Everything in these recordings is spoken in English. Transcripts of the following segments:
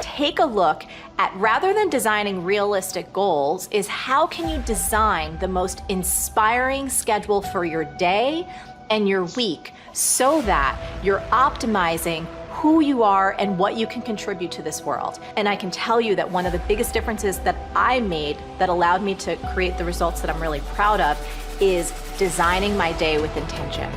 take a look at, rather than designing realistic goals, is how can you design the most inspiring schedule for your day and your week so that you're optimizing who you are and what you can contribute to this world. And I can tell you that one of the biggest differences that I made that allowed me to create the results that I'm really proud of is designing my day with intention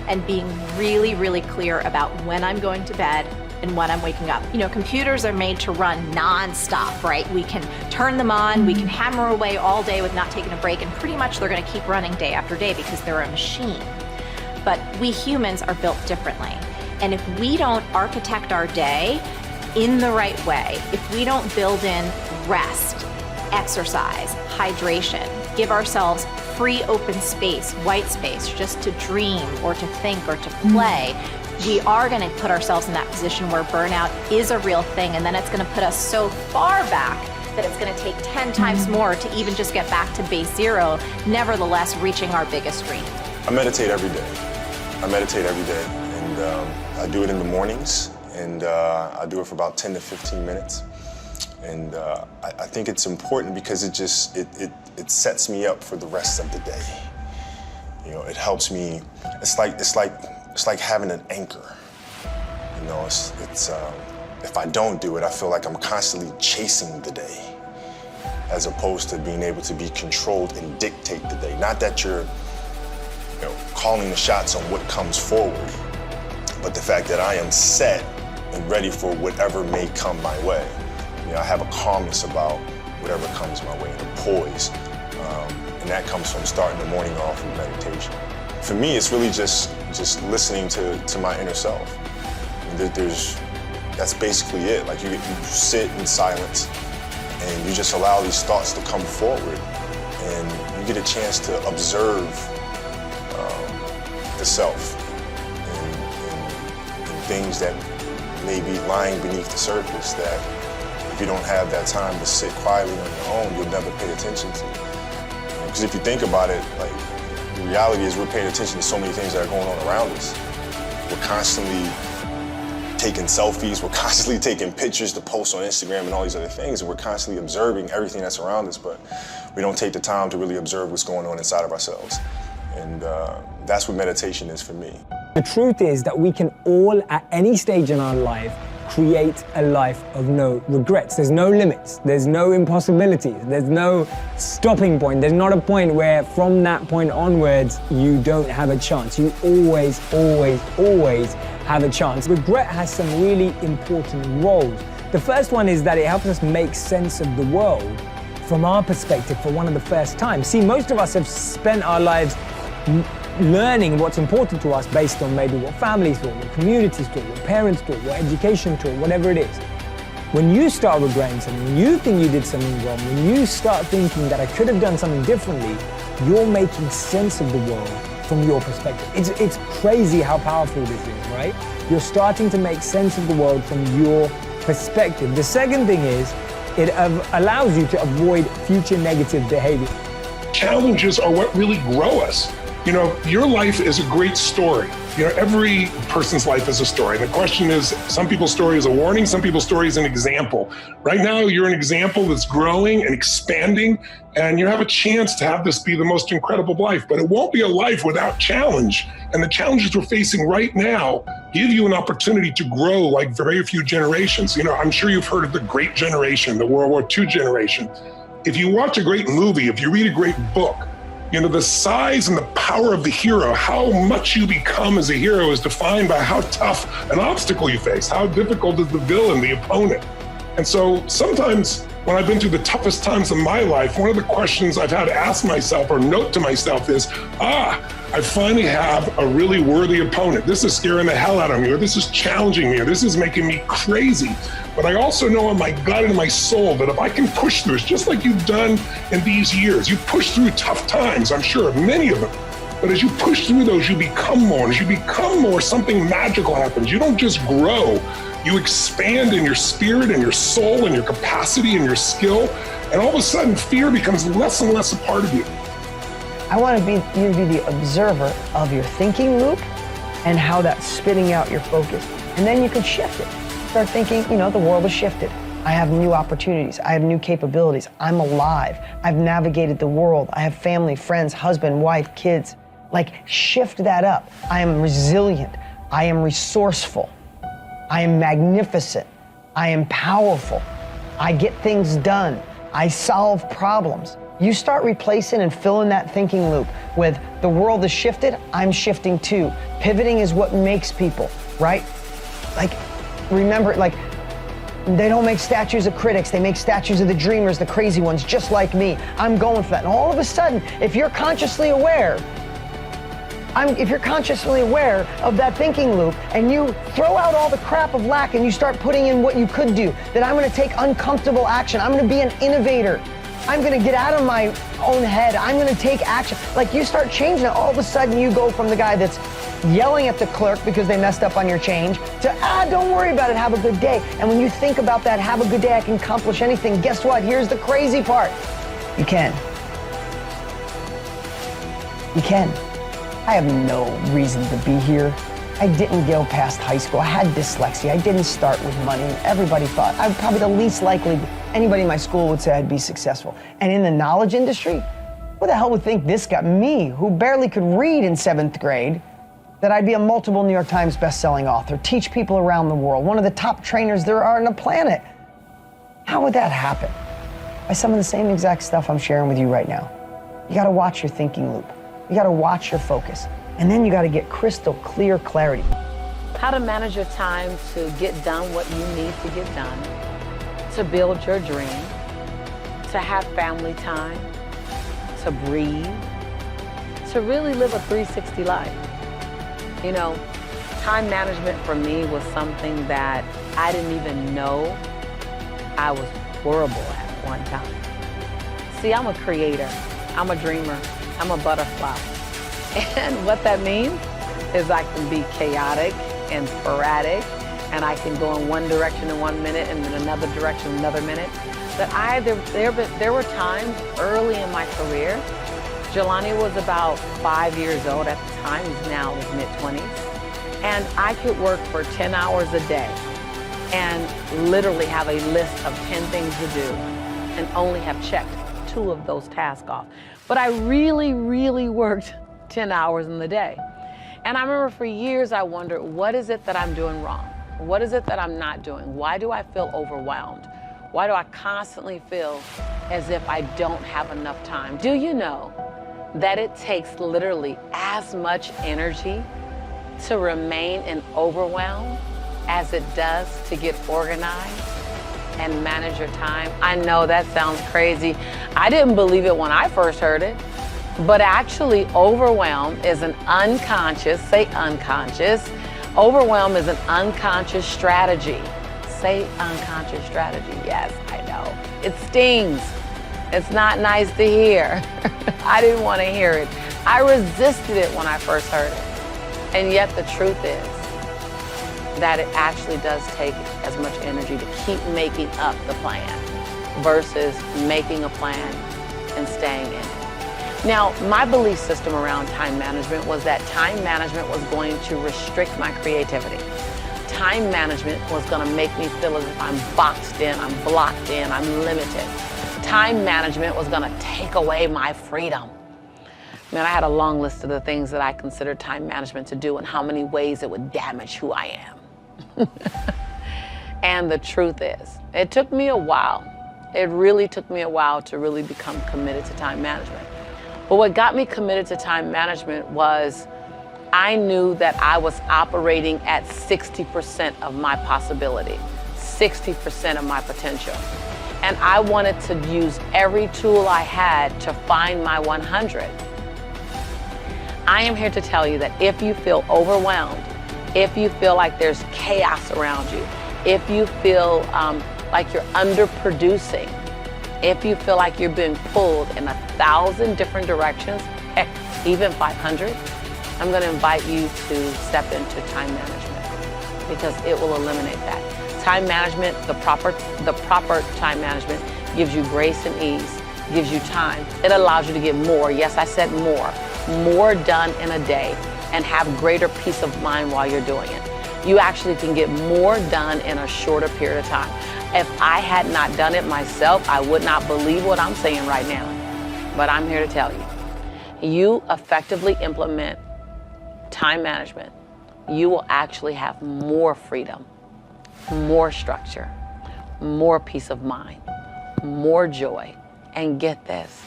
and being really, really clear about when I'm going to bed and when I'm waking up. You know, computers are made to run non-stop, right? We can turn them on, we can hammer away all day with not taking a break, and pretty much they're gonna keep running day after day because they're a machine. But we humans are built differently. And if we don't architect our day in the right way, if we don't build in rest, exercise, hydration, give ourselves free open space, white space, just to dream or to think or to play, we are going to put ourselves in that position where burnout is a real thing, and then it's going to put us so far back that it's going to take 10 times more to even just get back to base zero, nevertheless reaching our biggest dream. I meditate every day. And I do it in the mornings, and I do it for about 10 to 15 minutes. And I think it's important because it sets me up for the rest of the day. You know, it helps me. It's like having an anchor. You know, it's if I don't do it, I feel like I'm constantly chasing the day, as opposed to being able to be controlled and dictate the day. Not that you're, you know, calling the shots on what comes forward, but the fact that I am set and ready for whatever may come my way. You know, I have a calmness about whatever comes my way, and a poise, and that comes from starting the morning off with meditation. For me, it's really just listening to my inner self. That's basically it. Like you sit in silence, and you just allow these thoughts to come forward, and you get a chance to observe the self and things that may be lying beneath the surface that if you don't have that time to sit quietly on your own, you'll never pay attention to. Because if you think about it, like, the reality is we're paying attention to so many things that are going on around us. We're constantly taking selfies, we're constantly taking pictures to post on Instagram and all these other things, and we're constantly observing everything that's around us, but we don't take the time to really observe what's going on inside of ourselves. And that's what meditation is for me. The truth is that we can all, at any stage in our life, create a life of no regrets. There's no limits, there's no impossibilities, there's no stopping point. There's not a point where from that point onwards, you don't have a chance. You always, always, always have a chance. Regret has some really important roles. The first one is that it helps us make sense of the world from our perspective for one of the first times. See, most of us have spent our lives learning what's important to us based on maybe what families taught, what communities taught, what parents taught, what education taught, whatever it is. When you start regretting something, when you think you did something wrong, when you start thinking that I could have done something differently, you're making sense of the world from your perspective. It's crazy how powerful this is, right? You're starting to make sense of the world from your perspective. The second thing is, it allows you to avoid future negative behavior. Challenges are what really grow us. You know, your life is a great story. You know, every person's life is a story. And the question is, some people's story is a warning, some people's story is an example. Right now, you're an example that's growing and expanding, and you have a chance to have this be the most incredible life. But it won't be a life without challenge. And the challenges we're facing right now give you an opportunity to grow like very few generations. You know, I'm sure you've heard of the Great Generation, the World War II generation. If you watch a great movie, if you read a great book, you know, the size and the power of the hero, how much you become as a hero is defined by how tough an obstacle you face, how difficult is the villain, the opponent. And so sometimes when I've been through the toughest times of my life, one of the questions I've had to ask myself or note to myself is, I finally have a really worthy opponent. This is scaring the hell out of me, or this is challenging me, or this is making me crazy. But I also know in my gut and my soul that if I can push through, it's just like you've done in these years. You push through tough times, I'm sure, many of them. But as you push through those, you become more. And as you become more, something magical happens. You don't just grow, you expand in your spirit and your soul and your capacity and your skill. And all of a sudden, fear becomes less and less a part of you. I want you to be the observer of your thinking loop and how that's spitting out your focus. And then you can shift it. start thinking, the world has shifted. I have new opportunities. I have new capabilities. I'm alive. I've navigated the world. I have family, friends, husband, wife, kids. Like, shift that up. I am resilient. I am resourceful. I am magnificent. I am powerful. I get things done. I solve problems. You start replacing and filling that thinking loop with the world has shifted, I'm shifting too. Pivoting is what makes people, right? Like, remember, like, they don't make statues of critics, they make statues of the dreamers, the crazy ones, just like me. I'm going for that. And all of a sudden, if you're consciously aware of that thinking loop and you throw out all the crap of lack and you start putting in what you could do, then I'm gonna take uncomfortable action. I'm gonna be an innovator. I'm gonna get out of my own head. I'm gonna take action. Like, you start changing it, all of a sudden you go from the guy that's yelling at the clerk because they messed up on your change to, don't worry about it, have a good day. And when you think about that, have a good day, I can accomplish anything, guess what? Here's the crazy part. You can. You can. I have no reason to be here. I didn't go past high school. I had dyslexia. I didn't start with money. Everybody thought I'm probably the least likely anybody in my school would say I'd be successful. And in the knowledge industry, who the hell would think this guy, me, who barely could read in 7th grade, that I'd be a multiple New York Times best-selling author, teach people around the world, one of the top trainers there are on the planet. How would that happen? By some of the same exact stuff I'm sharing with you right now. You gotta watch your thinking loop. You gotta watch your focus. And then you gotta get crystal clear clarity. How to manage your time to get done what you need to get done, to build your dream, to have family time, to breathe, to really live a 360 life. Time management for me was something that I didn't even know I was horrible at one time. See, I'm a creator, I'm a dreamer, I'm a butterfly. And what that means is I can be chaotic and sporadic, and I can go in one direction in 1 minute and then another direction another minute. But there were times early in my career. Jelani was about 5 years old at the time. He's now in his mid-20s. And I could work for 10 hours a day and literally have a list of 10 things to do and only have checked 2 of those tasks off. But I really, really worked 10 hours in the day. And I remember for years I wondered, what is it that I'm doing wrong? What is it that I'm not doing? Why do I feel overwhelmed? Why do I constantly feel as if I don't have enough time? Do you know that it takes literally as much energy to remain in overwhelm as it does to get organized and manage your time? I know that sounds crazy. I didn't believe it when I first heard it, but actually overwhelm is an unconscious, say unconscious, overwhelm is an unconscious strategy. Say unconscious strategy, yes, I know. It stings. It's not nice to hear. I didn't want to hear it. I resisted it when I first heard it. And yet the truth is that it actually does take as much energy to keep making up the plan versus making a plan and staying in it. Now, my belief system around time management was that time management was going to restrict my creativity. Time management was going to make me feel as if I'm boxed in, I'm blocked in, I'm limited. Time management was going to take away my freedom. Man, I had a long list of the things that I considered time management to do and how many ways it would damage who I am. And the truth is, it took me a while. It really took me a while to really become committed to time management. But what got me committed to time management was I knew that I was operating at 60% of my possibility, 60% of my potential. And I wanted to use every tool I had to find my 100. I am here to tell you that if you feel overwhelmed, if you feel like there's chaos around you, if you feel like you're underproducing, if you feel like you're being pulled in 1,000 different directions, heck, even 500, I'm going to invite you to step into time management because it will eliminate that. Time management, the proper time management gives you grace and ease, gives you time. It allows you to get more, yes, I said more done in a day and have greater peace of mind while you're doing it. You actually can get more done in a shorter period of time. If I had not done it myself, I would not believe what I'm saying right now. But I'm here to tell you, you effectively implement time management, you will actually have more freedom, more structure, more peace of mind, more joy. And get this,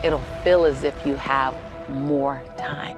it'll feel as if you have more time.